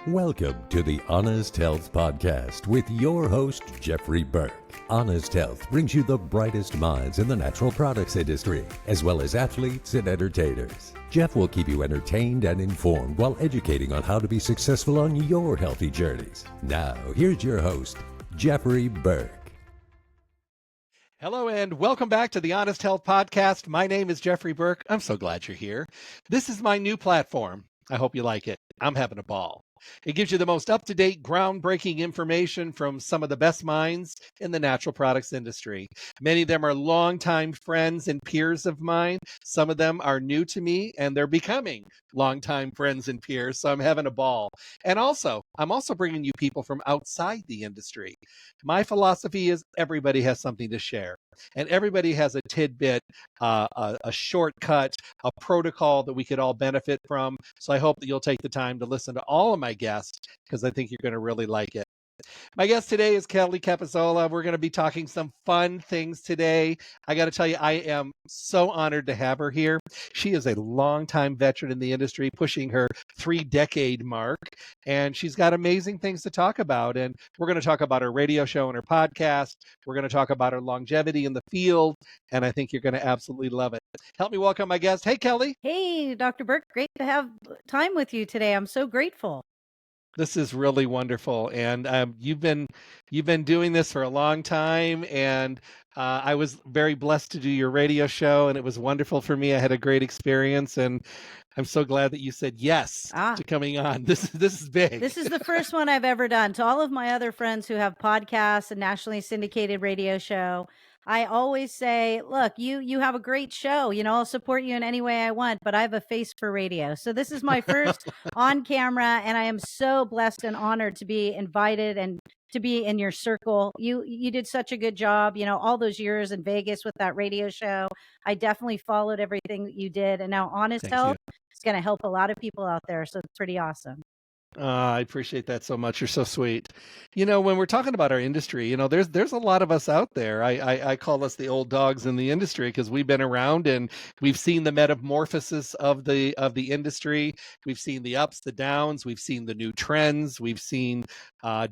Welcome to the Honest Health Podcast with your host, Jeffrey Burke. Honest Health brings you the brightest minds in the natural products industry, as well as athletes and entertainers. Jeff will keep you entertained and informed while educating on how to be successful on your healthy journeys. Now, here's your host, Jeffrey Burke. Hello and welcome back to the Honest Health Podcast. My name is Jeffrey Burke. I'm so glad you're here. This is my new platform. I hope you like it. I'm having a ball. It gives you the most up-to-date, groundbreaking information from some of the best minds in the natural products industry. Many of them are longtime friends and peers of mine. Some of them are new to me, and they're becoming longtime friends and peers, so I'm having a ball. And also, I'm also bringing you people from outside the industry. My philosophy is everybody has something to share, and everybody has a tidbit, a shortcut, a protocol that we could all benefit from. So I hope that you'll take the time to listen to all of my guests, because I think you're going to really like it. My guest today is Kelly Cappasola. We're going to be talking some fun things today. I got to tell you, I am so honored to have her here. She is a longtime veteran in the industry, pushing her 3-decade mark, and she's got amazing things to talk about. And we're going to talk about her radio show and her podcast. We're going to talk about her longevity in the field, and I think you're going to absolutely love it. Help me welcome my guest. Hey, Kelly. Hey, Dr. Burke. Great to have time with you today. I'm so grateful. This is really wonderful, and you've been doing this for a long time, and I was very blessed to do your radio show, and it was wonderful for me. I had a great experience, and I'm so glad that you said yes to coming on. This is big. This is the first one I've ever done. To all of my other friends who have podcasts and nationally syndicated radio show, I always say, look, you have a great show. You know, I'll support you in any way I want, but I have a face for radio. So this is my first on camera, and I am so blessed and honored to be invited and to be in your circle. You did such a good job, you know, all those years in Vegas with that radio show. I definitely followed everything that you did. And now Honest Health is going to help a lot of people out there. So it's pretty awesome. I appreciate that so much. You're so sweet. You know, when we're talking about our industry, you know, there's a lot of us out there. I call us the old dogs in the industry because we've been around and we've seen the metamorphosis of the industry. We've seen the ups, the downs. We've seen the new trends. We've seen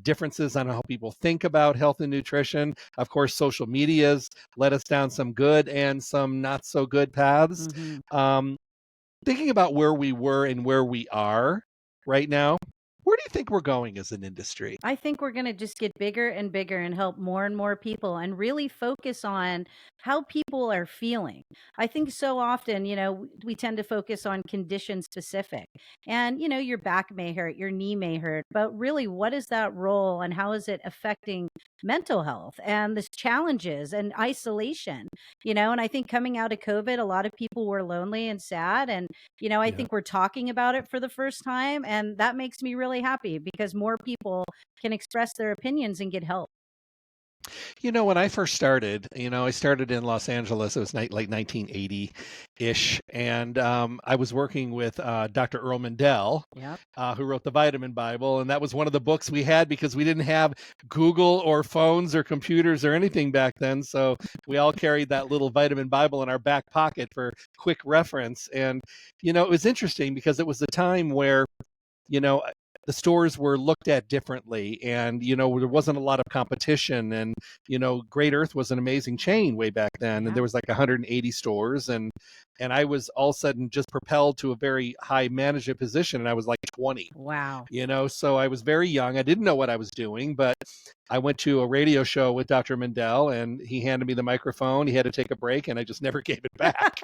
differences on how people think about health and nutrition. Of course, social media's led us down some good and some not so good paths. Thinking about where we were and where we are right now, where do you think we're going as an industry? I think we're going to just get bigger and bigger and help more and more people and really focus on how people are feeling. I think so often, you know, we tend to focus on condition specific, and, you know, your back may hurt, your knee may hurt, but really what is that role and how is it affecting mental health and the challenges and isolation, you know? And I think coming out of COVID, a lot of people were lonely and sad. And, you know, I think we're talking about it for the first time. And that makes me really happy because more people can express their opinions and get help. You know, when I first started, you know, I started in Los Angeles. It was like 1980-ish. And I was working with Dr. Earl Mindell, who wrote the Vitamin Bible. And that was one of the books we had because we didn't have Google or phones or computers or anything back then. So we all carried that little Vitamin Bible in our back pocket for quick reference. And, you know, it was interesting because it was a time where, you know, the stores were looked at differently, and, you know, there wasn't a lot of competition, and, you know, Great Earth was an amazing chain way back then, and there was like 180 stores, and I was all of a sudden just propelled to a very high management position, and I was like 20. Wow. You know, so I was very young. I didn't know what I was doing, but I went to a radio show with Dr. Mindell, and he handed me the microphone. He had to take a break, and I just never gave it back.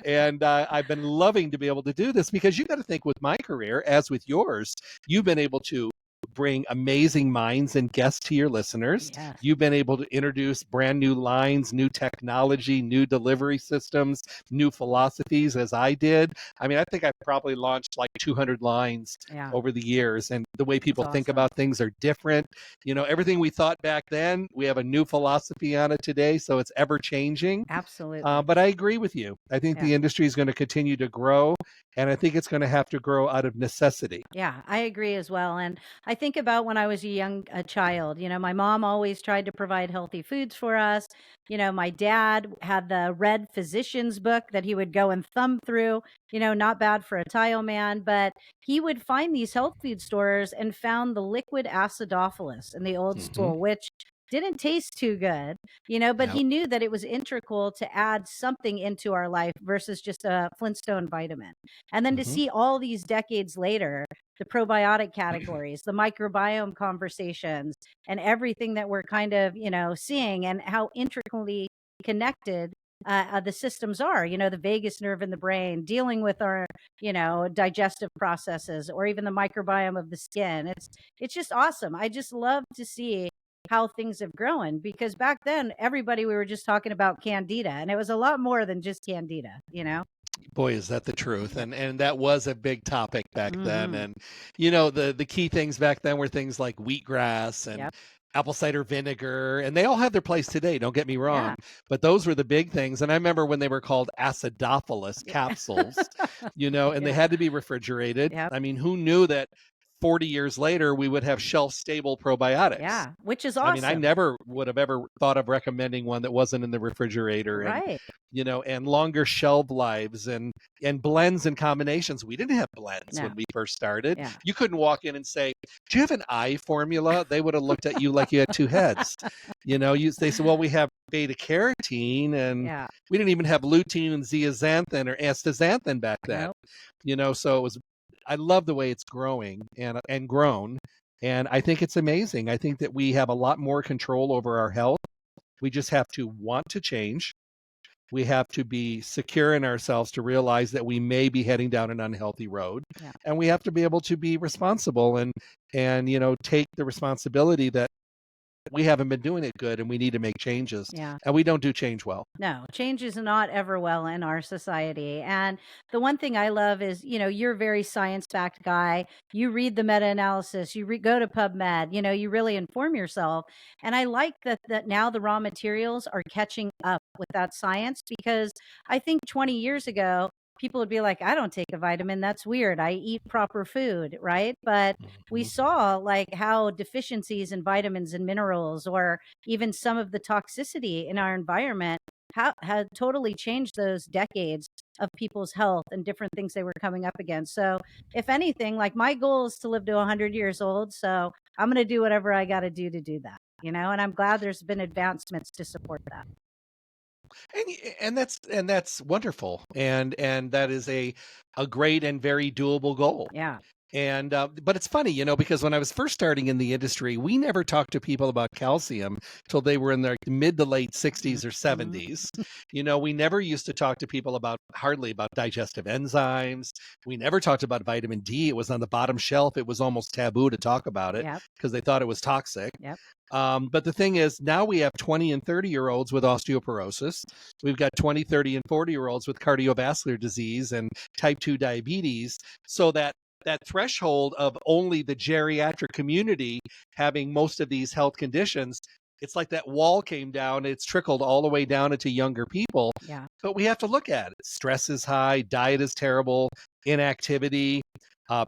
and I've been loving to be able to do this because you got to think with my career, as with yours, you've been able to bring amazing minds and guests to your listeners. Yes. You've been able to introduce brand new lines, new technology, new delivery systems, new philosophies, as I did. I mean, I think I've probably launched like 200 lines over the years, and the way people think about things are different. You know, everything we thought back then, we have a new philosophy on it today, so it's ever changing. Absolutely. But I agree with you. I think the industry is going to continue to grow, and I think it's going to have to grow out of necessity. Yeah, I agree as well. And I I think about when I was a child, my mom always tried to provide healthy foods for us. My dad had the red physician's book that he would go and thumb through, not bad for a tile man, but he would find these health food stores and found the liquid acidophilus in the old Hmm. school, which didn't taste too good, but Yep. he knew that it was integral to add something into our life versus just a Flintstone vitamin. And then to Hmm. see all these decades later, the probiotic categories, the microbiome conversations, and everything that we're kind of, seeing and how intricately connected the systems are, the vagus nerve in the brain, dealing with our, digestive processes, or even the microbiome of the skin. It's just awesome. I just love to see how things have grown, because back then we were just talking about candida, and it was a lot more than just candida. Boy, is that the truth. Yep. And that was a big topic back then. Hmm. And the key things back then were things like wheatgrass and Yep. apple cider vinegar, and they all have their place today, don't get me Yeah. wrong, but those were the big things. And I remember when they were called acidophilus Yeah. capsules, and they Yeah. had to be refrigerated. Yep. I mean, who knew that 40 years later we would have shelf stable probiotics? Yeah. Which is I mean, I awesome. never would have ever thought of recommending one that wasn't in the refrigerator, and Right. and longer shelf lives, and blends and combinations. We didn't have blends when No. we first started. Yeah. You couldn't walk in and say, "Do you have an eye formula?" They would have looked at you like you had two heads. They said, "Well, we have beta carotene, and Yeah. we didn't even have lutein and zeaxanthin or astaxanthin back then." Nope. So it was. I love the way it's growing and grown, and I think it's amazing. I think that we have a lot more control over our health. We just have to want to change. We have to be secure in ourselves to realize that we may be heading down an unhealthy road. Yeah. And we have to be able to be responsible and take the responsibility that we haven't been doing it good and we need to make changes. Yeah. And we don't do change well. No, change is not ever well in our society. And the one thing I love is, you're a very science backed guy. You read the meta analysis, go to PubMed, you really inform yourself. And I like that now the raw materials are catching up with that science, because I think 20 years ago, people would be like, I don't take a vitamin. That's weird. I eat proper food. Right. But we Mhm. saw like how deficiencies in vitamins and minerals, or even some of the toxicity in our environment, had totally changed those decades of people's health and different things they were coming up against. So, if anything, like, my goal is to live to 100 years old. So, I'm going to do whatever I got to do that, and I'm glad there's been advancements to support that. And that's wonderful. And that is a great and very doable goal. Yeah. And but it's funny, because when I was first starting in the industry, we never talked to people about calcium till they were in their mid to late 60s or Mhm. 70s. We never used to talk to people hardly about digestive enzymes. We never talked about vitamin D. It was on the bottom shelf. It was almost taboo to talk about it Yep. because they thought it was toxic. Yep. But the thing is, now we have 20 and 30-year-olds with osteoporosis. We've got 20, 30, and 40-year-olds with cardiovascular disease and type 2 diabetes. So that threshold of only the geriatric community having most of these health conditions, it's like that wall came down. It's trickled all the way down into younger people. Yeah. But we have to look at it. Stress is high, diet is terrible, inactivity.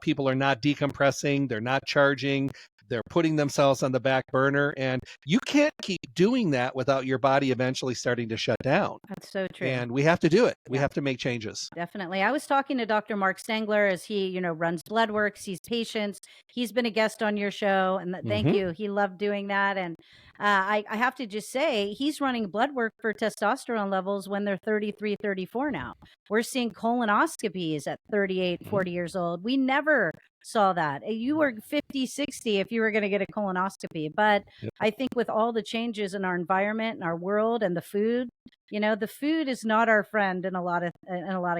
People are not decompressing. They're not charging. They're putting themselves on the back burner. And you can't keep doing that without your body eventually starting to shut down. That's so true. And we have to do it. We Yeah. have to make changes. Definitely. I was talking to Dr. Mark Stengler as he, runs blood work, sees patients. He's been a guest on your show, and thank Hmm. you. He loved doing that. And I have to just say, he's running blood work for testosterone levels when they're 33, 34 now. We're seeing colonoscopies at 38, 40 years old. We never saw that. You were 50, 60 if you were going to get a colonoscopy. But Yep. I think with all the changes in our environment and our world and the food, the food is not our friend in a lot of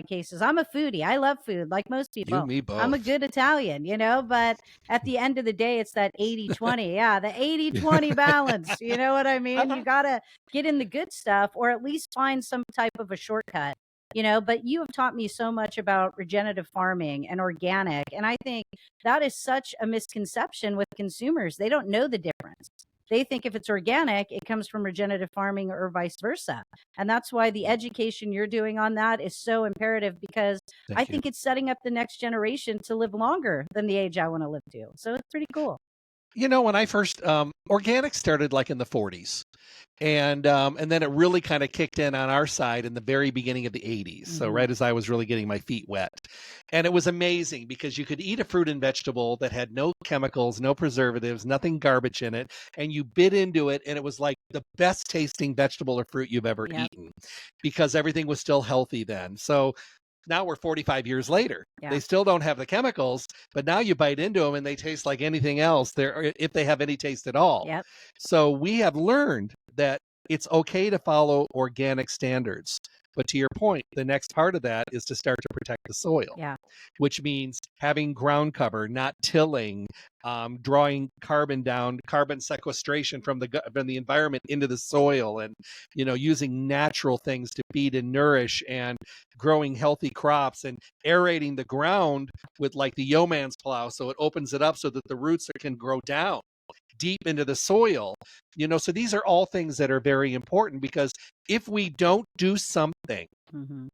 cases. I'm a foodie. I love food like most You, people. me both. I'm a good Italian, but at the end of the day, it's that 80-20. Yeah, the 80-20 balance. You know what I mean? You got to get in the good stuff, or at least find some type of a shortcut. But you have taught me so much about regenerative farming and organic. And I think that is such a misconception with consumers. They don't know the difference. They think if it's organic, it comes from regenerative farming, or vice versa. And that's why the education you're doing on that is so imperative, because I Thank you. think it's setting up the next generation to live longer than the age I want to live to. So it's pretty cool. When I first organic started like in the 40s. And then it really kind of kicked in on our side in the very beginning of the 80s. So right as I was really getting my feet wet. And it was amazing because you could eat a fruit and vegetable that had no chemicals, no preservatives, nothing garbage in it, and you bit into it and it was like the best tasting vegetable or fruit you've ever Yep. eaten because everything was still healthy then. So now we're 45 years later. Yeah. They still don't have the chemicals, but now you bite into them and they taste like anything else there, if they have any taste at all. Yep. So we have learned that it's okay to follow organic standards. But to your point, the next part of that is to start to protect the soil, Yeah. which means having ground cover, not tilling, drawing carbon down, carbon sequestration from the environment into the soil, and using natural things to feed and nourish, and growing healthy crops, and aerating the ground with like the yeoman's plow, so it opens it up so that the roots can grow down deep into the soil. So these are all things that are very important because if we don't do something, hmm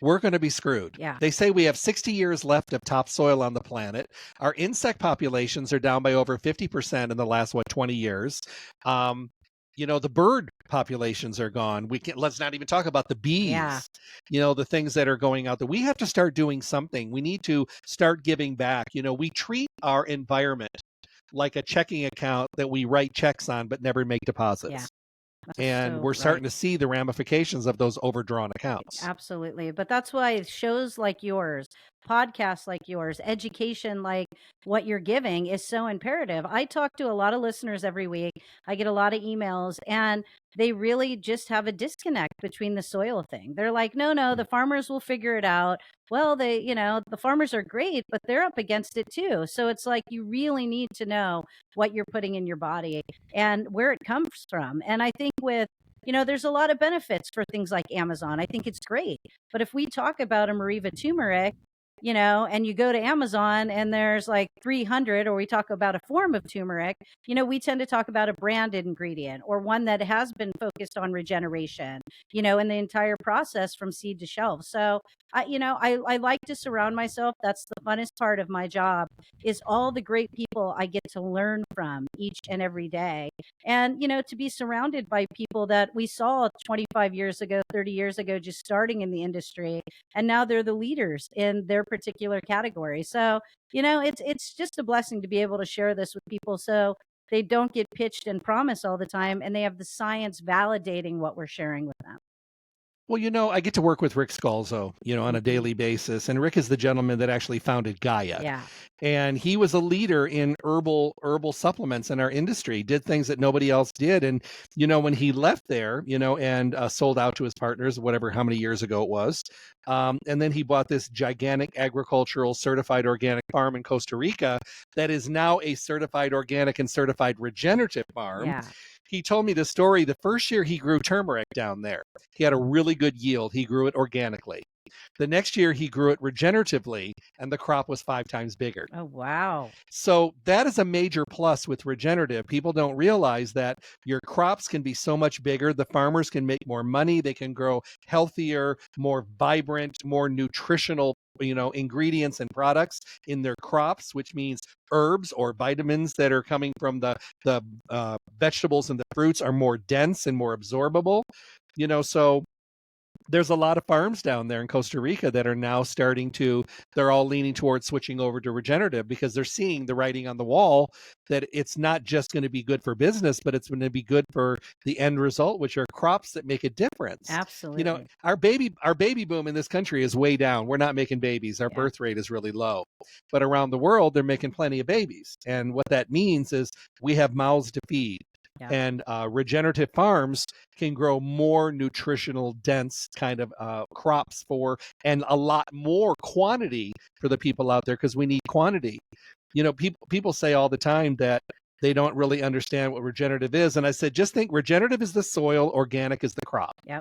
we're going to be screwed. Yeah. They say we have 60 years left of topsoil on the planet. Our insect populations are down by over 50% in the last 20 years. The bird populations are gone. Let's not even talk about the bees. Yeah. The things that are going out there. We have to start doing something. We need to start giving back. We treat our environment like a checking account that we write checks on but never make deposits. Yeah. That's And so we're starting right. to see the ramifications of those overdrawn accounts. Absolutely. But that's why shows like yours, podcasts like yours, education like what you're giving is so imperative. I talk to a lot of listeners every week. I get a lot of emails, and they really just have a disconnect between the soil thing. They're like, no, the farmers will figure it out. Well, the farmers are great, but they're up against it too. So it's like you really need to know what you're putting in your body and where it comes from. And I think there's a lot of benefits for things like Amazon. I think it's great. But if we talk about a Mariva turmeric, and you go to Amazon and there's like 300, or we talk about a form of turmeric, we tend to talk about a branded ingredient or one that has been focused on regeneration, in the entire process from seed to shelf. So I like to surround myself. That's the funnest part of my job, is all the great people I get to learn from each and every day. And, to be surrounded by people that we saw 25 years ago, 30 years ago, just starting in the industry. And now they're the leaders in their particular category. So, it's just a blessing to be able to share this with people so they don't get pitched and promised all the time, and they have the science validating what we're sharing with them. Well, I get to work with Rick Scalzo, on a Mhm. daily basis. And Rick is the gentleman that actually founded Gaia. Yeah. And he was a leader in herbal supplements in our industry, did things that nobody else did. And, when he left there, and sold out to his partners, whatever, how many years ago it was. And then he bought this gigantic agricultural certified organic farm in Costa Rica that is now a certified organic and certified regenerative farm. Yeah. He told me the story. The first year he grew turmeric down there, he had a really good yield. He grew it organically. The next year he grew it regeneratively, and the crop was 5 times bigger. Oh, wow. So that is a major plus with regenerative. People don't realize that your crops can be so much bigger. The farmers can make more money. They can grow healthier, more vibrant, more nutritional, ingredients and products in their crops, which means herbs or vitamins that are coming from the vegetables and the fruits are more dense and more absorbable. So there's a lot of farms down there in Costa Rica that are now they're all leaning towards switching over to regenerative because they're seeing the writing on the wall that it's not just going to be good for business, but it's going to be good for the end result, which are crops that make a difference. Absolutely. Our baby boom in this country is way down. We're not making babies. Our Yeah. birth rate is really low. But around the world, they're making plenty of babies. And what that means is we have mouths to feed. Yeah. And regenerative farms can grow more nutritional dense kind of crops and a lot more quantity for the people out there because we need quantity. People say all the time that they don't really understand what regenerative is. And I said, just think regenerative is the soil, organic is the crop. Yep.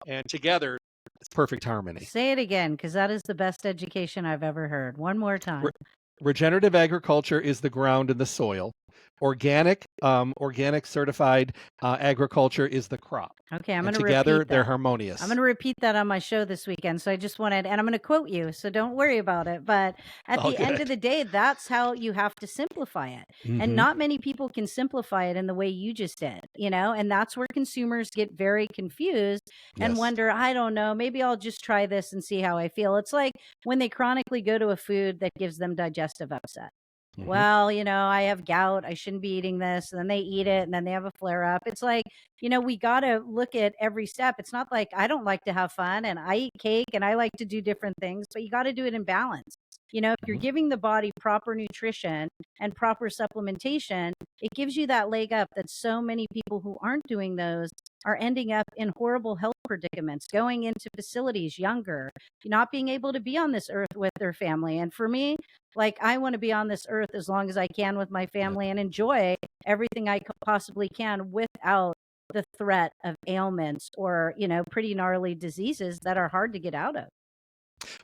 And together, it's perfect harmony. Say it again, because that is the best education I've ever heard. One more time. Regenerative agriculture is the ground and the soil. organic certified agriculture is the crop. Okay, I'm And going to together repeat they're that. harmonious. I'm going to repeat that on my show this weekend. So I just wanted, and I'm going to quote you. So don't worry about it. But at All the end of good. the day, that's how you have to simplify it. And Mm-hmm. not many people can simplify it in the way you just did, and that's where consumers get very confused and Yes. wonder, I don't know, maybe I'll just try this and see how I feel. It's like when they chronically go to a food that gives them digestive upset. Mm-hmm. Well, I have gout. I shouldn't be eating this. And then they eat it and then they have a flare up. It's like, we got to look at every step. It's not like I don't like to have fun and I eat cake and I like to do different things, but you got to do it in balance. If you're Mhm. giving the body proper nutrition and proper supplementation, it gives you that leg up that so many people who aren't doing those are ending up in horrible health predicaments, going into facilities younger, not being able to be on this earth with their family. And for me, like, I want to be on this earth as long as I can with my family and enjoy everything I possibly can without the threat of ailments or, pretty gnarly diseases that are hard to get out of.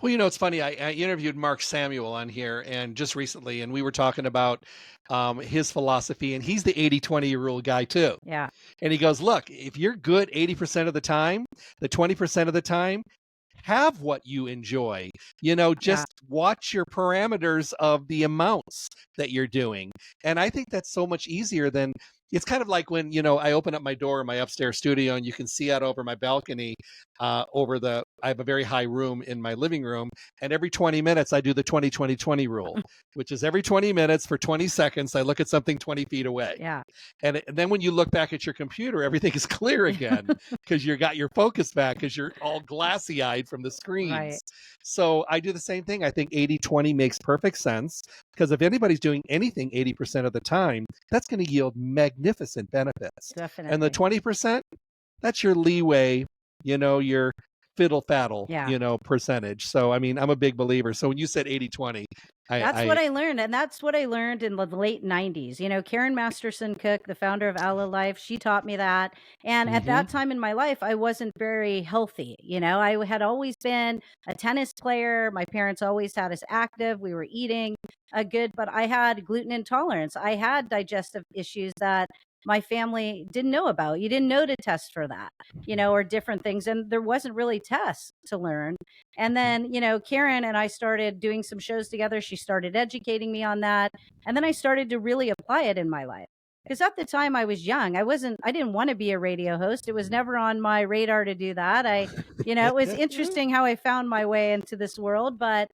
Well, it's funny. I interviewed Mark Samuel on here and just recently, and we were talking about his philosophy, and he's the 80-20 rule guy too. Yeah. And he goes, look, if you're good 80% of the time, the 20% of the time, have what you enjoy. Just watch your parameters of the amounts that you're doing. And I think that's so much easier than it's kind of like when, I open up my door in my upstairs studio and you can see out over my balcony I have a very high room in my living room. And every 20 minutes, I do the 20-20-20 rule, which is every 20 minutes for 20 seconds, I look at something 20 feet away. Yeah. And then when you look back at your computer, everything is clear again because you got your focus back because you're all glassy eyed from the screens. Right. So I do the same thing. I think 80-20 makes perfect sense because if anybody's doing anything 80% of the time, that's going to yield magnificent benefits. Definitely. And the 20%, that's your leeway, your fiddle faddle, percentage. So, I mean, I'm a big believer. So when you said 80-20, that's what I learned. And that's what I learned in the late 90s. Karen Masterson Cook, the founder of Aloe Life, she taught me that. And at that time in my life, I wasn't very healthy. I had always been a tennis player. My parents always had us active. We were eating good, but I had gluten intolerance. I had digestive issues that my family didn't know about. You didn't know to test for that, or different things. And there wasn't really tests to learn. And then, Karen and I started doing some shows together. She started educating me on that. And then I started to really apply it in my life. Because at the time I was young, I didn't want to be a radio host. It was never on my radar to do that. It was interesting how I found my way into this world. But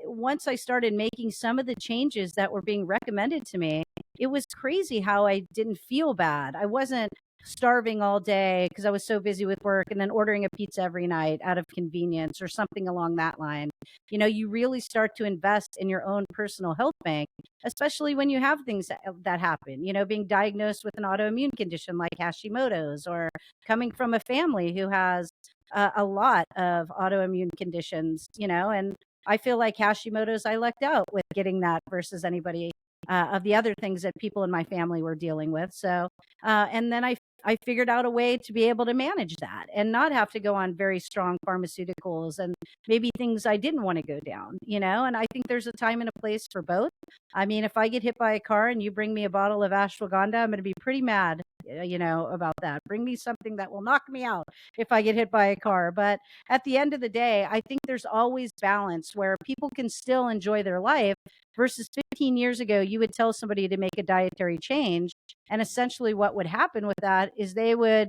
once I started making some of the changes that were being recommended to me, it was crazy how I didn't feel bad. I wasn't starving all day because I was so busy with work and then ordering a pizza every night out of convenience or something along that line. You really start to invest in your own personal health bank, especially when you have things that happen, being diagnosed with an autoimmune condition like Hashimoto's or coming from a family who has a lot of autoimmune conditions, and I feel like Hashimoto's, I lucked out with getting that versus anybody of the other things that people in my family were dealing with. So, and then I figured out a way to be able to manage that and not have to go on very strong pharmaceuticals and maybe things I didn't want to go down, and I think there's a time and a place for both. I mean, if I get hit by a car and you bring me a bottle of ashwagandha, I'm going to be pretty mad, about that. Bring me something that will knock me out if I get hit by a car. But at the end of the day, I think there's always balance where people can still enjoy their life versus 15 years ago, you would tell somebody to make a dietary change. And essentially what would happen with that is they would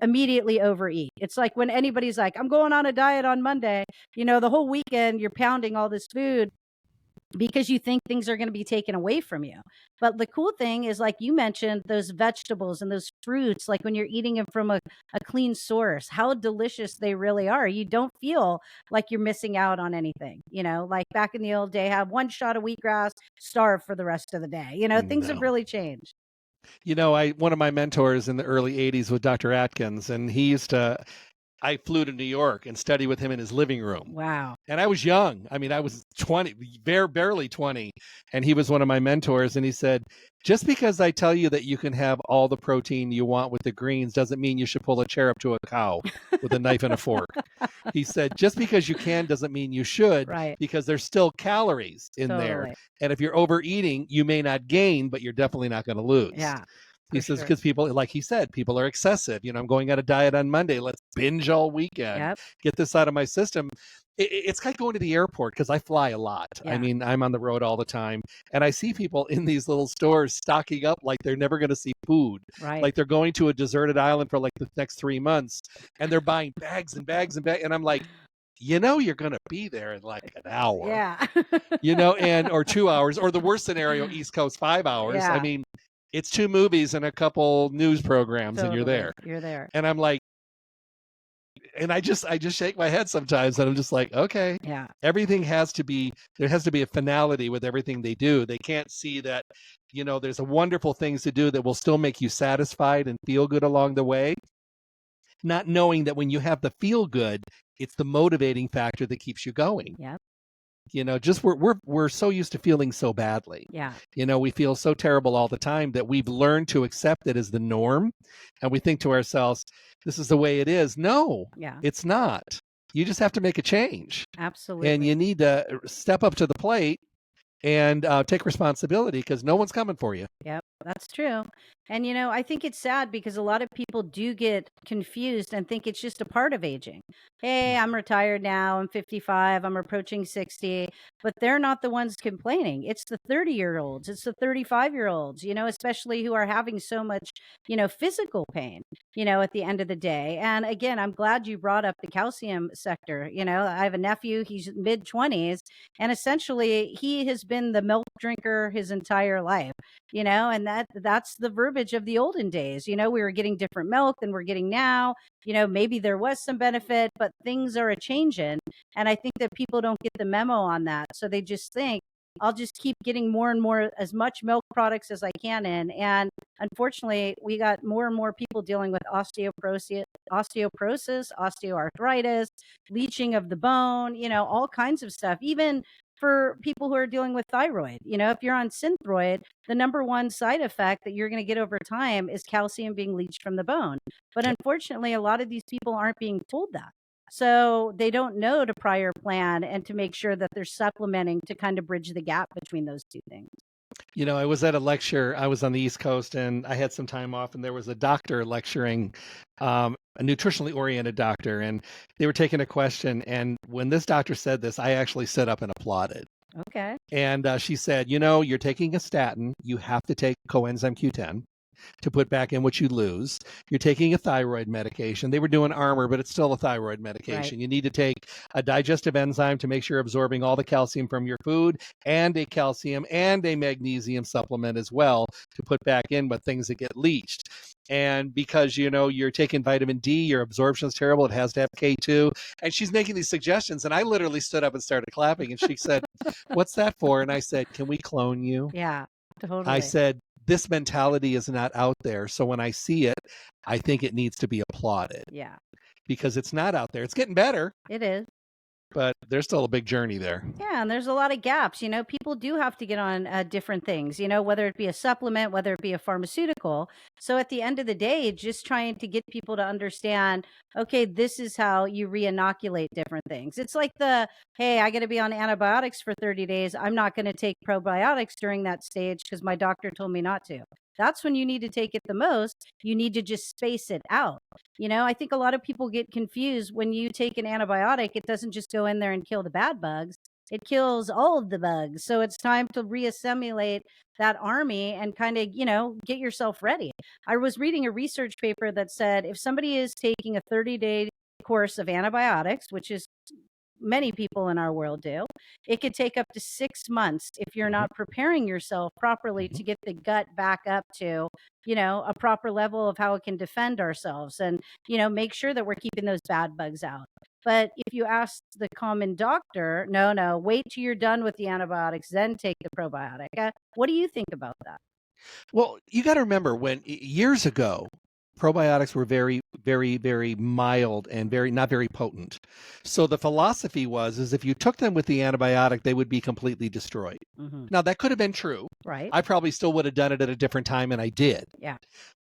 immediately overeat. It's like when anybody's like, I'm going on a diet on Monday, the whole weekend you're pounding all this food because you think things are going to be taken away from you. But the cool thing is, like you mentioned, those vegetables and those fruits, like when you're eating them from a clean source, how delicious they really are. You don't feel like you're missing out on anything, like back in the old day, have one shot of wheatgrass, starve for the rest of the day. Things have really changed. One of my mentors in the early 80s was Dr. Atkins, and he used to I flew to New York and studied with him in his living room. Wow. And I was young. I mean, I was 20, barely 20. And he was one of my mentors. And he said, just because I tell you that you can have all the protein you want with the greens doesn't mean you should pull a chair up to a cow with a knife and a fork. He said, just because you can doesn't mean you should, Right. because there's still calories in there. Totally. And if you're overeating, you may not gain, but you're definitely not going to lose. Yeah. He for says, sure. because people, like he said, people are excessive. I'm going on a diet on Monday. Let's binge all weekend. Yep. Get this out of my system. It's like going to the airport, because I fly a lot. I Yeah. mean, I'm on the road all the time. And I see people in these little stores stocking up like they're never going to see food. Right. Like they're going to a deserted island for like the next 3 months. And they're buying bags and bags and bags. And I'm like, you're going to be there in like an hour. Yeah. or 2 hours. Or the worst scenario, East Coast, 5 hours. Yeah. I mean, it's 2 movies and a couple news programs, and you're there. You're there. And I'm like, and I just shake my head sometimes, and I'm just like, okay, Yeah. everything there has to be a finality with everything they do. They can't see that, there's a wonderful things to do that will still make you satisfied and feel good along the way. Not knowing that when you have the feel good, it's the motivating factor that keeps you going. Yep. Just we're so used to feeling so badly. Yeah. We feel so terrible all the time that we've learned to accept it as the norm. And we think to ourselves, this is the way it is. No, Yeah. it's not. You just have to make a change. Absolutely. And you need to step up to the plate and take responsibility, because no one's coming for you. Yep, that's true. And I think it's sad because a lot of people do get confused and think it's just a part of aging. Hey, I'm retired now. I'm 55. I'm approaching 60. But they're not the ones complaining. It's the 30-year-olds. It's the 35-year-olds, especially who are having so much, physical pain, at the end of the day. And again, I'm glad you brought up the calcium sector. I have a nephew, he's mid-20s, and essentially he has been the milk drinker his entire life, and that's the verbiage of the olden days. We were getting different milk than we're getting now. Maybe there was some benefit, but things are a changing. And I think that people don't get the memo on that. So they just think, I'll just keep getting more and more, as much milk products as I can in. And unfortunately, we got more and more people dealing with osteoporosis, osteoarthritis, leaching of the bone, all kinds of stuff. Even for people who are dealing with thyroid, if you're on Synthroid, the number one side effect that you're going to get over time is calcium being leached from the bone. But unfortunately, a lot of these people aren't being told that. So they don't know to prior plan and to make sure that they're supplementing to kind of bridge the gap between those two things. I was at a lecture. I was on the East Coast and I had some time off, and there was a doctor lecturing, a nutritionally oriented doctor, and they were taking a question. And when this doctor said this, I actually stood up and applauded. Okay. And she said, you're taking a statin. You have to take coenzyme Q10 to put back in what you lose. You're taking a thyroid medication. They were doing Armor, but it's still a thyroid medication. Right. You need to take a digestive enzyme to make sure you're absorbing all the calcium from your food, and a calcium and a magnesium supplement as well to put back in, but things that get leached. And because, you're taking vitamin D, your absorption is terrible. It has to have K2. And she's making these suggestions. And I literally stood up and started clapping. And she said, what's that for? And I said, can we clone you? Yeah, totally. I said, this mentality is not out there. So when I see it, I think it needs to be applauded. Yeah. Because it's not out there. It's getting better. It is. But there's still a big journey there. Yeah, and there's a lot of gaps. People do have to get on different things, whether it be a supplement, whether it be a pharmaceutical. So at the end of the day, just trying to get people to understand, okay, this is how you re-inoculate different things. It's like hey, I got to be on antibiotics for 30 days. I'm not going to take probiotics during that stage because my doctor told me not to. That's when you need to take it the most. You need to just space it out. I think a lot of people get confused. When you take an antibiotic, it doesn't just go in there and kill the bad bugs. It kills all of the bugs. So it's time to reassimilate that army and kind of, get yourself ready. I was reading a research paper that said if somebody is taking a 30-day course of antibiotics, which is many people in our world do, it could take up to 6 months if you're not preparing yourself properly to get the gut back up to, a proper level of how it can defend ourselves and, make sure that we're keeping those bad bugs out. But if you ask the common doctor, no, wait till you're done with the antibiotics, then take the probiotic. What do you think about that? Well, you got to remember when years ago, probiotics were very, very, very mild and not very potent. So the philosophy is if you took them with the antibiotic, they would be completely destroyed. Mm-hmm. Now, that could have been true. Right. I probably still would have done it at a different time, and I did. Yeah.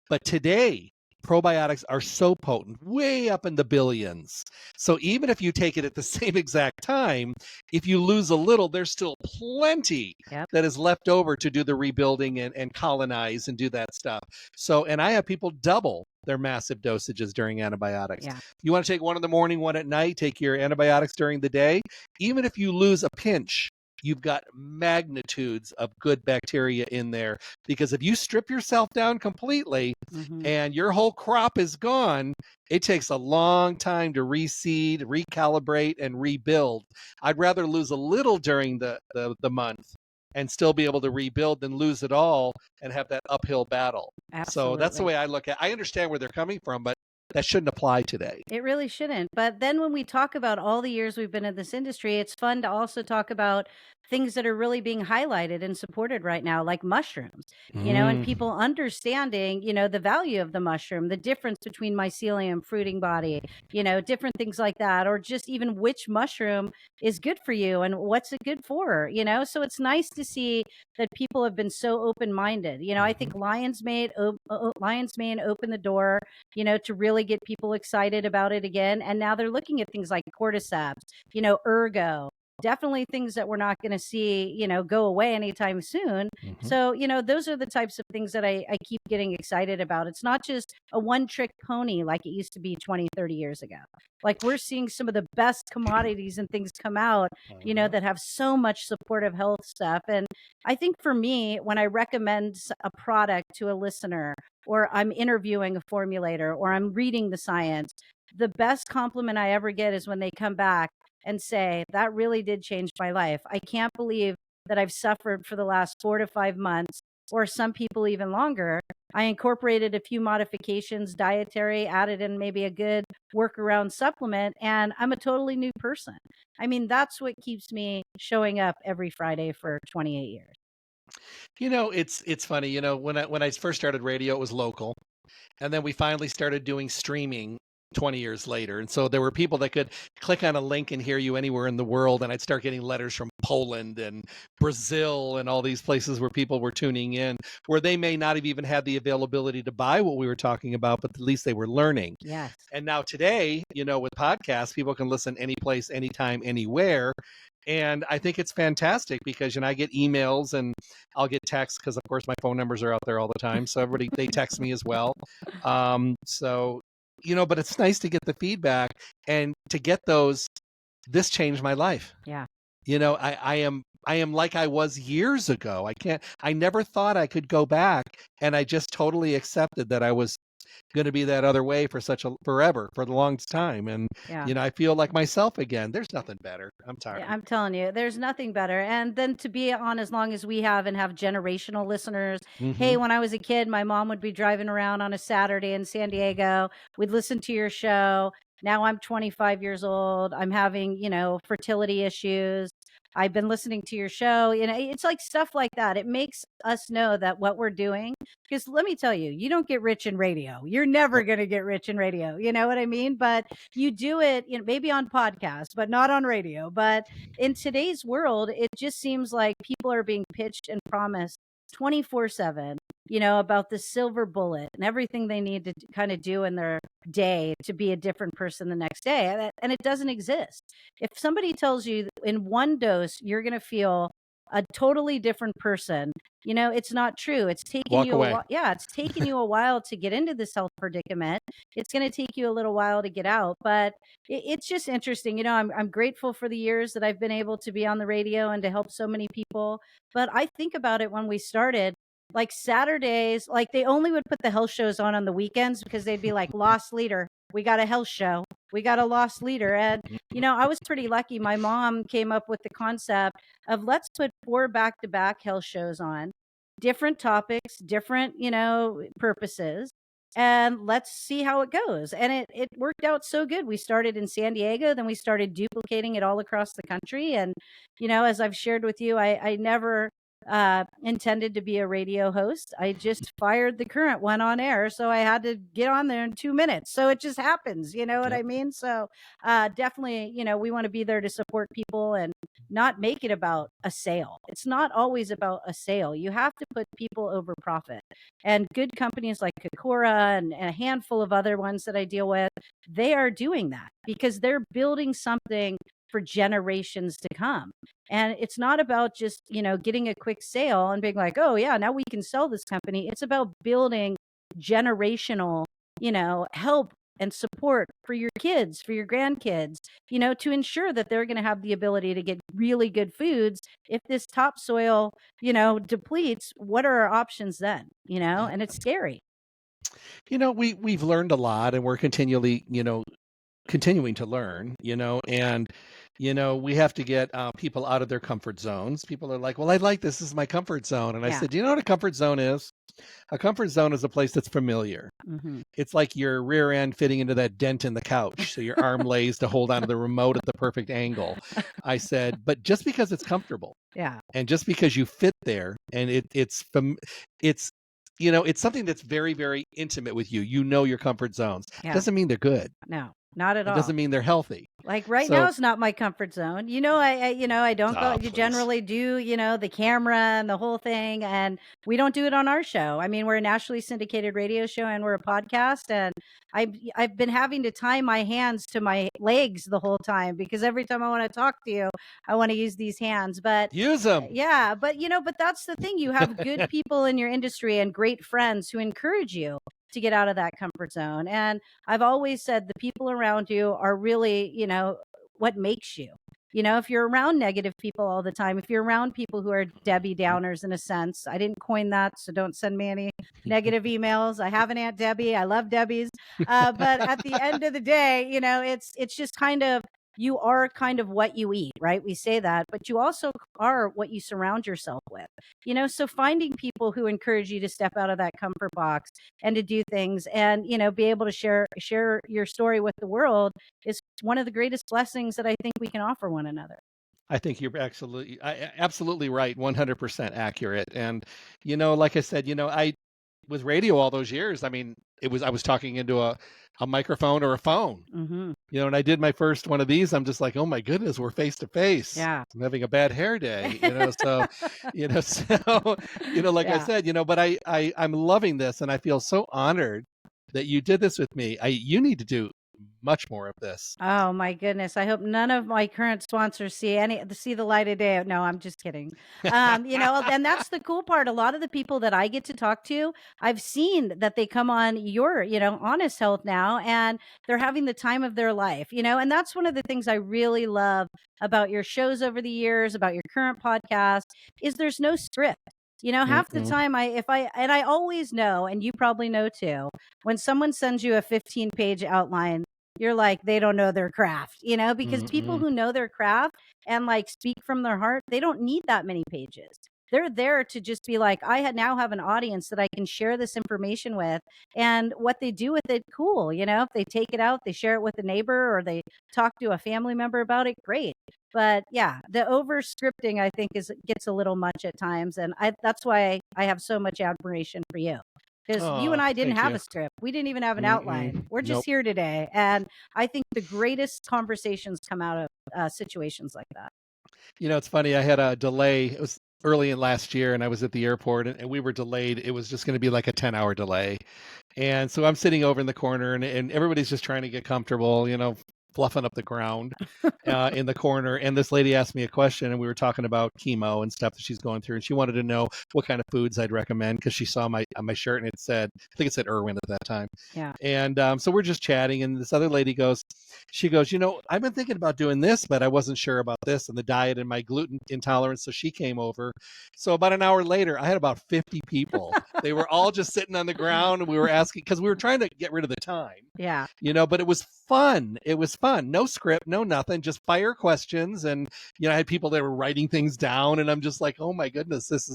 But today, probiotics are so potent, way up in the billions. So even if you take it at the same exact time, if you lose a little, there's still plenty that is left over to do the rebuilding and colonize and do that stuff. So, and I have people double their massive dosages during antibiotics. Yeah. You want to take one in the morning, one at night, take your antibiotics during the day. Even if you lose a pinch, you've got magnitudes of good bacteria in there, because if you strip yourself down completely and your whole crop is gone, it takes a long time to reseed, recalibrate, and rebuild. I'd rather lose a little during the month and still be able to rebuild than lose it all and have that uphill battle. Absolutely. So that's the way I look at it. I understand where they're coming from, but that shouldn't apply today. It really shouldn't. But then when we talk about all the years we've been in this industry, it's fun to also talk about things that are really being highlighted and supported right now, like mushrooms, and people understanding, the value of the mushroom, the difference between mycelium, fruiting body, different things like that, or just even which mushroom is good for you and what's it good for, So it's nice to see that people have been so open-minded. I think Lion's Mane opened the door, to really get people excited about it again. And now they're looking at things like cordyceps, ergo, definitely things that we're not going to see, go away anytime soon. So, those are the types of things that I keep getting excited about. It's not just a one-trick pony like it used to be 20, 30 years ago. Like we're seeing some of the best commodities and things come out, that have so much supportive health stuff. And I think for me, when I recommend a product to a listener, or I'm interviewing a formulator, or I'm reading the science, the best compliment I ever get is when they come back and say, that really did change my life. I can't believe that I've suffered for the last 4 to 5 months, or some people even longer. I incorporated a few modifications, dietary, added in maybe a good workaround supplement, and I'm a totally new person. I mean, that's what keeps me showing up every Friday for 28 years. It's funny, when I first started radio, it was local. And then we finally started doing streaming 20 years later. And so there were people that could click on a link and hear you anywhere in the world. And I'd start getting letters from Poland and Brazil and all these places where people were tuning in, where they may not have even had the availability to buy what we were talking about, but at least they were learning. Yes. And now today, with podcasts, people can listen any place, anytime, anywhere. And I think it's fantastic because, I get emails and I'll get texts because, of course, my phone numbers are out there all the time. So they text me as well. But it's nice to get the feedback and to get this changed my life. Yeah. I am like I was years ago. I never thought I could go back, and I just totally accepted that I was going to be that other way for forever, for the longest time. And, I feel like myself again. There's nothing better. I'm tired. Yeah, I'm telling you, there's nothing better. And then to be on as long as we have and have generational listeners. Hey, when I was a kid, my mom would be driving around on a Saturday in San Diego. We'd listen to your show. Now I'm 25 years old. I'm having, fertility issues. I've been listening to your show. It's like stuff like that. It makes us know that what we're doing, because let me tell you, you don't get rich in radio. You're never going to get rich in radio. You know what I mean? But you do it, maybe on podcasts, but not on radio. But in today's world, it just seems like people are being pitched and promised 24/7, about the silver bullet and everything they need to kind of do in their day to be a different person the next day. And it doesn't exist. If somebody tells you in one dose, you're going to feel a totally different person, it's not true. It's taken you it's taken you a while to get into this health predicament. It's going to take you a little while to get out, but it's just interesting. I'm grateful for the years that I've been able to be on the radio and to help so many people. But I think about it when we started, like Saturdays, like they only would put the health shows on the weekends because they'd be like, lost leader, we got a health show, we got a lost leader. And I was pretty lucky. My mom came up with the concept of let's put 4 back-to-back health shows on, different topics, different purposes, and let's see how it goes. And it worked out so good. We started in San Diego, then we started duplicating it all across the country. And as I've shared with you, I never intended to be a radio host. I just fired the current one on air, so I had to get on there in 2 minutes. So it just happens, you know what I mean? So definitely, you know, we want to be there to support people and not make it about a sale. It's not always about a sale. You have to put people over profit. And good companies like Kokora and a handful of other ones that I deal with, they are doing that because they're building something for generations to come. And it's not about just, you know, getting a quick sale and being like, oh, yeah, now we can sell this company. It's about building generational, you know, help and support for your kids, for your grandkids, you know, to ensure that they're going to have the ability to get really good foods. If this topsoil, you know, depletes, what are our options then? You know, and it's scary. You know, we've learned a lot, and we're continually, you know, continuing to learn, you know, and you know, we have to get people out of their comfort zones. People are like, well, I like this is my comfort zone. And I Yeah. said, you know what a comfort zone is? A comfort zone is a place that's familiar. Hmm. It's like your rear end fitting into that dent in the couch, so your arm lays to hold onto the remote at the perfect angle. I said, but just because it's comfortable Yeah. and just because you fit there, and it's you know, it's something that's very, very intimate with you. You know your comfort zones. Yeah. Doesn't mean they're good. No, not at It all. doesn't mean they're healthy. Like right So now is not my comfort zone. You know, I you know, I don't go, you please. generally do, you know, the camera and the whole thing. And we don't do it on our show. I mean, we're a nationally syndicated radio show and we're a podcast. And I've been having to tie my hands to my legs the whole time because every time I want to talk to you, I want to use these hands. But Use them. yeah, but you know, but that's the thing. You have good people in your industry and great friends who encourage you to get out of that comfort zone. And I've always said the people around you are really, you know, what makes you. You know, if you're around negative people all the time, if you're around people who are Debbie Downers in a sense, I didn't coin that, so don't send me any negative emails. I have an Aunt Debbie. I love Debbie's. But at the end of the day, you know, it's just kind of, you are kind of what you eat, right? We say that, but you also are what you surround yourself with, you know? So finding people who encourage you to step out of that comfort box and to do things and, you know, be able to share your story with the world is one of the greatest blessings that I think we can offer one another. I think you're absolutely right, 100% accurate. And you know, like I said, you know, I with radio all those years, I mean, I was talking into a microphone or a phone. Mm-hmm. You know, and I did my first one of these. I'm just like, oh my goodness, we're face to face. Yeah. I'm having a bad hair day, you know. So, you know, like I Yeah. said, you know, but I'm loving this, and I feel so honored that you did this with me. You need to do much more of this. Oh my goodness. I hope none of my current sponsors see the light of day. No, I'm just kidding. You know, and that's the cool part. A lot of the people that I get to talk to, I've seen that they come on your, you know, Honest Health now and they're having the time of their life, you know, and that's one of the things I really love about your shows over the years, about your current podcast, is there's no script. You know, half the Mm-mm. time I always know, and you probably know too, when someone sends you a 15-page outline, you're like, they don't know their craft, you know, because people Mm-mm. who know their craft and like speak from their heart, they don't need that many pages. They're there to just be like, now have an audience that I can share this information with, and what they do with it, cool. You know, if they take it out, they share it with a neighbor or they talk to a family member about it, great. But yeah, the over scripting, I think, gets a little much at times. And that's why I have so much admiration for you. Because you and Oh, I didn't thank have you. a script. We didn't even have an outline. Mm-mm. We're just Nope. here today. And I think the greatest conversations come out of situations like that. You know, it's funny. I had a delay. It was early in last year, and I was at the airport, and we were delayed. It was just going to be like a 10-hour delay. And so I'm sitting over in the corner, and everybody's just trying to get comfortable, you know, fluffing up the ground in the corner. And this lady asked me a question, and we were talking about chemo and stuff that she's going through. And she wanted to know what kind of foods I'd recommend because she saw my shirt, and it said, I think it said Irwin at that time. Yeah. And so we're just chatting, and this other lady goes, you know, I've been thinking about doing this, but I wasn't sure about this and the diet and my gluten intolerance. So she came over. So about an hour later, I had about 50 people. They were all just sitting on the ground, and we were asking because we were trying to get rid of the time. Yeah. You know, but it was fun. It was fun. No script, no nothing, just fire questions. And, you know, I had people that were writing things down, and I'm just like, oh my goodness, this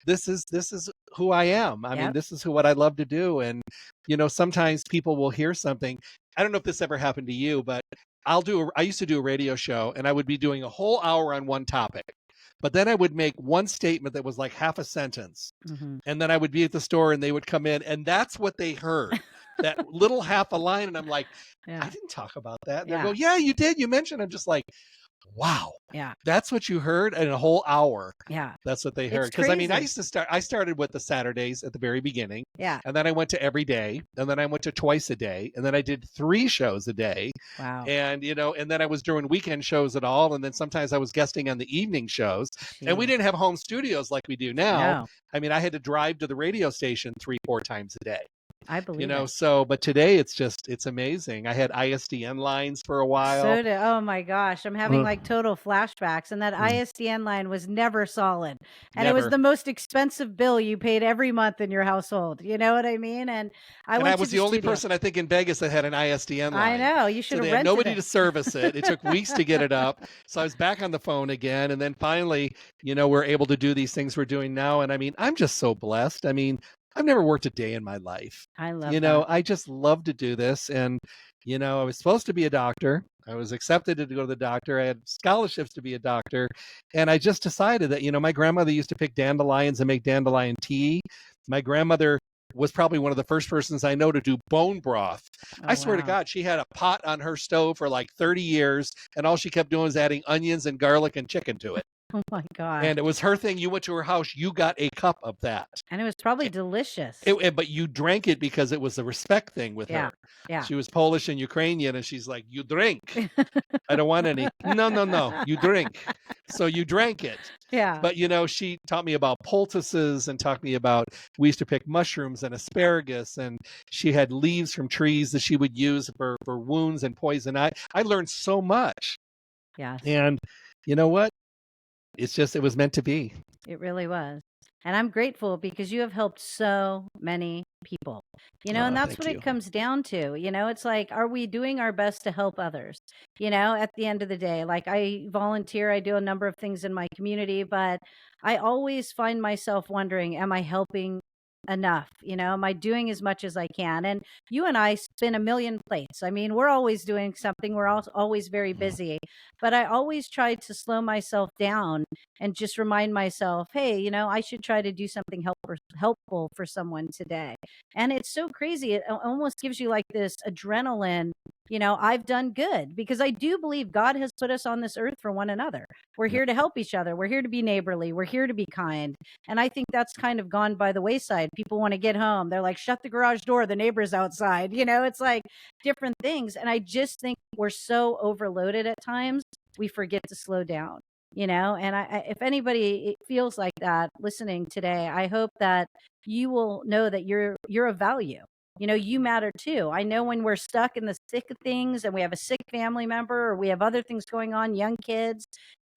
is who I am. I mean, this is what I love to do. And, you know, sometimes people will hear something. I don't know if this ever happened to you, but I used to do a radio show, and I would be doing a whole hour on one topic. but then I would make one statement that was like half a sentence. Mm-hmm. And then I would be at the store and they would come in and that's what they heard. That little half a line. And I'm like, I Yeah. didn't talk about that. And they Yeah. go, yeah, you did. You mentioned. I'm just like, wow. Yeah. That's what you heard in a whole hour. Yeah. That's what they heard. It's Because I mean, crazy. I started with the Saturdays at the very beginning. Yeah. And then I went to every day. And then I went to twice a day. And then I did 3 shows a day. Wow. And, you know, and then I was doing weekend shows at all. And then sometimes I was guesting on the evening shows. And we Jeez. didn't have home studios like we do now. No, I mean, I had to drive to the radio station 3-4 times a day. I believe You know, it. so but today it's amazing. I had ISDN lines for a while. Oh my gosh, I'm having like total flashbacks. And that ISDN line was never solid. And it was Never. the most expensive bill you paid every month in your household. You know what I mean? And I And went I to was the the only studio. person I think in Vegas that had an ISDN line. I know. You So should they have had rented nobody it. to service it. It took weeks to get it up. So I was back on the phone again. And then finally, you know, we're able to do these things we're doing now. And I mean, I'm just so blessed. I mean, I've never worked a day in my life. I love You know, that. I just love to do this. And, you know, I was supposed to be a doctor. I was accepted to go to the doctor. I had scholarships to be a doctor. And I just decided that, you know, my grandmother used to pick dandelions and make dandelion tea. My grandmother was probably one of the first persons I know to do bone broth. Oh, I swear to wow. God, she had a pot on her stove for like 30 years. And all she kept doing was adding onions and garlic and chicken to it. Oh my gosh. And it was her thing. You went to her house, you got a cup of that. And it was probably delicious. But you drank it because it was a respect thing with Yeah. her. Yeah. She was Polish and Ukrainian, and she's like, you drink. I don't want any. No, you drink. So you drank it. Yeah. But, you know, she taught me about poultices and taught me about, we used to pick mushrooms and asparagus, and she had leaves from trees that she would use for wounds and poison. I learned so much. Yes. And you know what? It was meant to be. It really was. And I'm grateful because you have helped so many people, you know, and that's Thank what you. it comes down to. You know, it's like, are we doing our best to help others? You know, at the end of the day, like I volunteer, I do a number of things in my community, but I always find myself wondering, am I helping enough? You know, am I doing as much as I can? And you and I spin a million plates. I mean, we're always doing something. We're always very busy, but I always try to slow myself down and just remind myself, hey, you know, I should try to do something helpful for someone today. And it's so crazy. It almost gives you like this adrenaline. You know, I've done good because I do believe God has put us on this earth for one another. We're here to help each other. We're here to be neighborly. We're here to be kind. And I think that's kind of gone by the wayside. People want to get home. They're like, shut the garage door. The neighbor's outside. You know, it's like different things. And I just think we're so overloaded at times, we forget to slow down. You know, and if anybody it feels like that listening today, I hope that you will know that you're of value. You know, you matter too. I know when we're stuck in the thick of things and we have a sick family member or we have other things going on, young kids,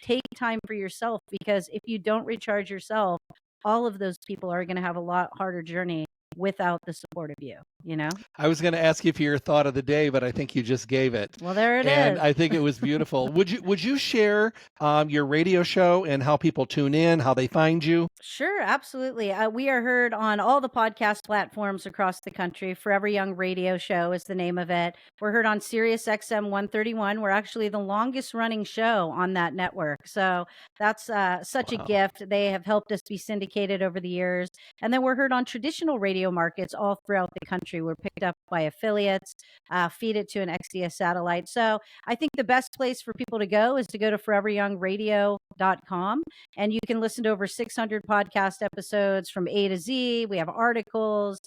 take time for yourself, because if you don't recharge yourself, all of those people are going to have a lot harder journey without the support of you, you know? I was going to ask you for your thought of the day, but I think you just gave it. Well, there it And is. I think it was beautiful. Would you share your radio show and how people tune in, how they find you? Sure, absolutely. We are heard on all the podcast platforms across the country. Forever Young Radio Show is the name of it. We're heard on Sirius XM 131. We're actually the longest running show on that network. So that's such a Wow. gift. They have helped us be syndicated over the years. And then we're heard on traditional radio markets all throughout the country. We're picked up by affiliates, feed it to an XDS satellite. So I think the best place for people to go is to go to foreveryoungradio.com, and you can listen to over 600 podcast episodes from A to Z. We have articles.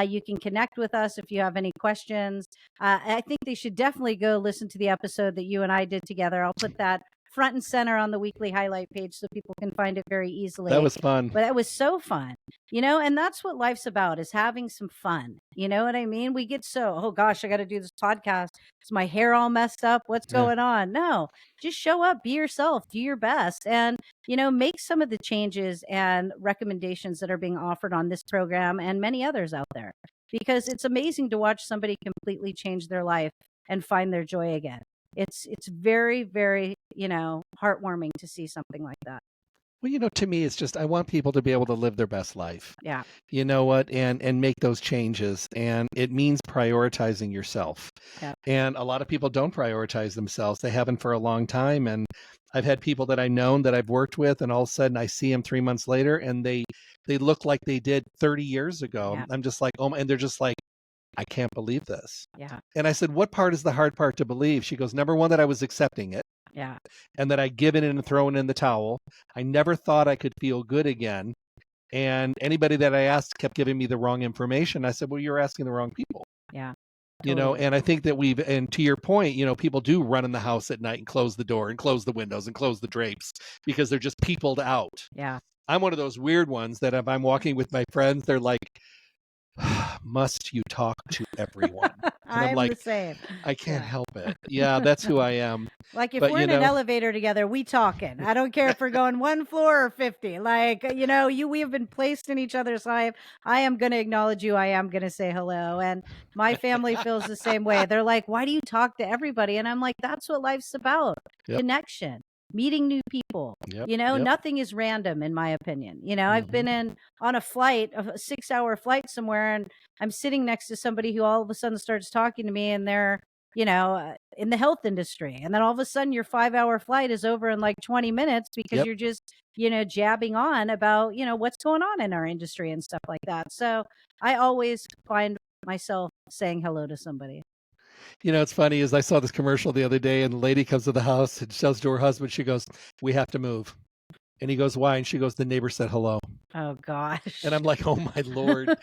You can connect with us if you have any questions. I think they should definitely go listen to the episode that you and I did together. I'll put that front and center on the weekly highlight page so people can find it very easily. That was fun. But it was so fun, you know, and that's what life's about, is having some fun. You know what I mean? We get so, oh gosh, I got to do this podcast. Is my hair all messed up? What's going on? No, just show up, be yourself, do your best, and, you know, make some of the changes and recommendations that are being offered on this program and many others out there, because it's amazing to watch somebody completely change their life and find their joy again. It's very, very, you know, heartwarming to see something like that. Well, to me, it's just I want people to be able to live their best life. Yeah. You know what? And make those changes. And it means prioritizing yourself. Yeah. And a lot of people don't prioritize themselves. They haven't for a long time. And I've had people that I known that I've worked with, and all of a sudden I see them 3 months later, and they look like they did 30 years ago. Yeah. I'm just like, oh, and they're just like, I can't believe this. Yeah. And I said, what part is the hard part to believe? She goes, number one, that I was accepting it. Yeah. And that I'd given in and thrown in the towel. I never thought I could feel good again. And anybody that I asked kept giving me the wrong information. I said, well, you're asking the wrong people. Yeah. And I think that and to your point, people do run in the house at night and close the door and close the windows and close the drapes because they're just peopled out. Yeah. I'm one of those weird ones that if I'm walking with my friends, they're like, must you talk to everyone? And I'm like, the same. I can't help it. Yeah, that's who I am. Like if But, we're in an elevator together, we talking. I don't care if we're going 1 floor or 50. Like, we have been placed in each other's life. I am going to acknowledge you. I am going to say hello. And my family feels the same way. They're like, why do you talk to everybody? And I'm like, that's what life's about. Yep. Connection, meeting new people. Yep, Nothing is random in my opinion. I've been on a 6-hour flight somewhere, and I'm sitting next to somebody who all of a sudden starts talking to me, and they're, in the health industry. And then all of a sudden your 5-hour flight is over in like 20 minutes because you're just, jabbing on about, what's going on in our industry and stuff like that. So I always find myself saying hello to somebody. It's funny is I saw this commercial the other day, and the lady comes to the house and says to her husband, she goes, we have to move. And he goes, why? And she goes, the neighbor said hello. Oh, gosh. And I'm like, oh, my Lord.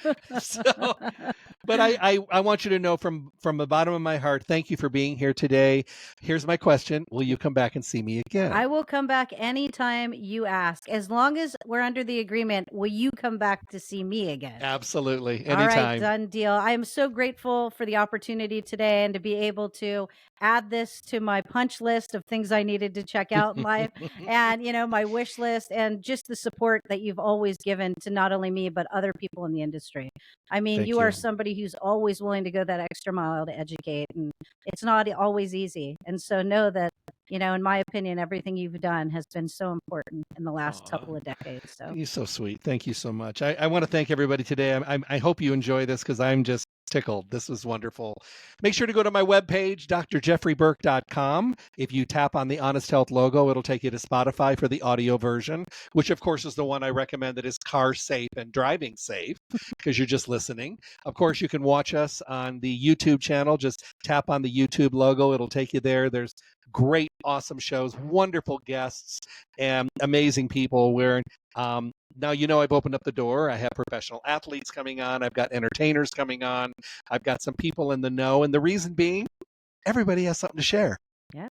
But I want you to know from the bottom of my heart, thank you for being here today. Here's my question. Will you come back and see me again? I will come back anytime you ask. As long as we're under the agreement, will you come back to see me again? Absolutely. Anytime. All right, done deal. I am so grateful for the opportunity today and to be able to add this to my punch list of things I needed to check out in life and, my wish list, and just the support that you've always given to not only me, but other people in the industry. I mean, Thank you are you. somebody who's always willing to go that extra mile to educate, and it's not always easy. And so know that, in my opinion, everything you've done has been so important in the last couple of decades. So you're so sweet. Thank you so much. I want to thank everybody today. I hope you enjoy this because I'm just tickled. This was wonderful. Make sure to go to my webpage, drjeffreyburke.com. If you tap on the Honest Health logo, it'll take you to Spotify for the audio version, which of course is the one I recommend that is car safe and driving safe because you're just listening. Of course, you can watch us on the YouTube channel. Just tap on the YouTube logo. It'll take you there. There's great, awesome shows, wonderful guests, and amazing people where now, I've opened up the door. I have professional athletes coming on. I've got entertainers coming on. I've got some people in the know. And the reason being, everybody has something to share. Yeah.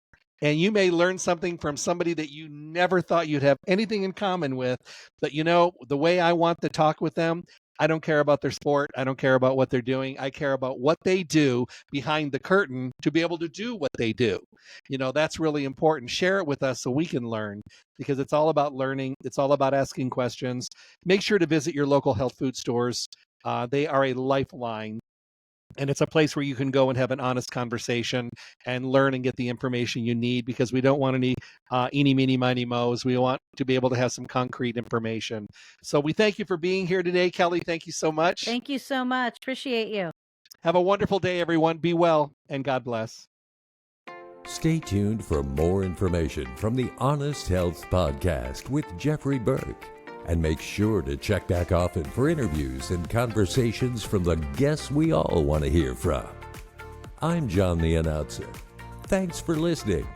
And you may learn something from somebody that you never thought you'd have anything in common with. But, the way I want to talk with them, I don't care about their sport. I don't care about what they're doing. I care about what they do behind the curtain to be able to do what they do. That's really important. Share it with us so we can learn, because it's all about learning. It's all about asking questions. Make sure to visit your local health food stores. They are a lifeline. And it's a place where you can go and have an honest conversation and learn and get the information you need, because we don't want any eeny, meeny, miny, mo's. We want to be able to have some concrete information. So we thank you for being here today. Kelly, thank you so much. Thank you so much. Appreciate you. Have a wonderful day, everyone. Be well, and God bless. Stay tuned for more information from the Honest Health Podcast with Jeffrey Burke. And make sure to check back often for interviews and conversations from the guests we all want to hear from. I'm John the Announcer. Thanks for listening.